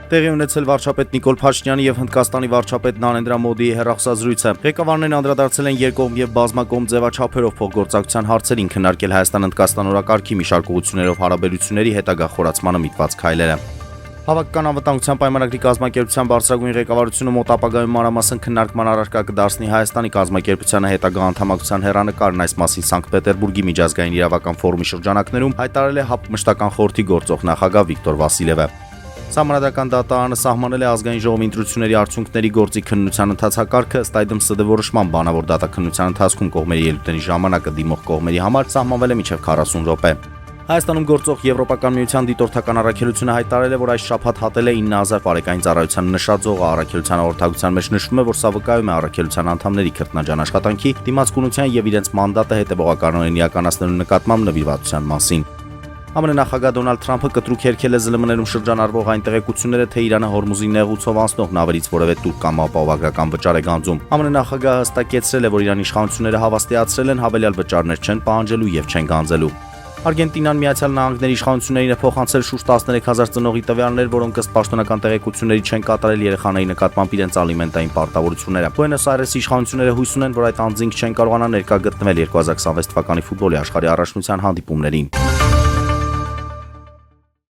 Տեղի ունեցել վարչապետ Նիկոլ Փաշինյանի եւ Հնդկաստանի վարչապետ Նարենդրա Մոդիի հեռախոսազրույցը։ Ղեկավարներն անդրադարձել են երկկողմ եւ բազմակողմ ձևաչափերով փոխգործակցության հարցերին, քննարկել Հայաստան-Հնդկաստան օրակարգի մի շարք ուղղություններով հարաբերությունների հետագա խորացմանը միտված քայլերը։ Հավաքական անվտանգության պայմանագրի կազմակերպության բարձրագույն ղեկավարությունը մոտ ապագայում մանրամասն քննարկման առարկա կդարձնի Հայաստանի կազմակերպությանը հետագա անդամակցության հեռանկարն այս մասին Սանկտ Պետերբուրգի միջազգային իրավական ֆորումի շրջանակներում հայտարարել է ՀԱՊ մշտական խորհրդի գործող նախագահ Վիկտոր Վասիլևը։ Սահմանադրական դատարանը սահմանել է ազգային ժողովի ընտրությունների արդյունքների գործի քննության ընթացակարգը, ըստ այդմ ՍԴ որոշման բանավոր դատաքննության ընթացքում կողմերի ելույթների ժամանակը դիմող կողմերի համար սահմանվել է մինչև 40 րոպե։ Հայաստանում գործող Եվրոպական միության դիտորդական առաքելությունը հայտարարել է, որ այս շաբաթ հատել է 9000 բարեկային ծառայության նշաձողը։ Առաքելության հաղորդագրության մեջ նշվում է, որ սա վկայում է առաքելության անդամների քրտնաջան աշխատանքի, դիմացկունության եւ իրենց մանդատը հետեւողականորեն իրականացնելու նկատմամբ նվիրվածության մասին։ ԱՄՆ նախագահ Դոնալդ Թրամփը կտրուկ հերքել է ԶԼՄ-ներում շրջանառվող այն տեղեկությունները, թե Իրանը Հորմուզի նեղուցով անցնող նավերից որևէ տուր կամ ապահովագրական վճար է գանձում։ ԱՄՆ նախագահը հստակեցրել է, որ Իրանի իշխանությունները հավաստիացրել են հավելյալ վճարներ չեն պահանջելու եւ չեն գանձելու։ Արգենտինան Միացյալ Նահանգների իշխանություններին է փոխանցել շուրջ 13000 ծնողի տվյալներ, որոնք ըստ պաշտոնական տեղեկությունների չեն կատարել երեխաների նկատմամբ իրենց ալիմենտային պարտավորությունները։ Բուենոս Այրեսի իշխանությունները հույս ունեն, որ այդ անձինք չեն կարողանա ներկա գտնվել 2026 թվականի ֆուտբոլի աշխարհի առաջնության հանդիպումներին։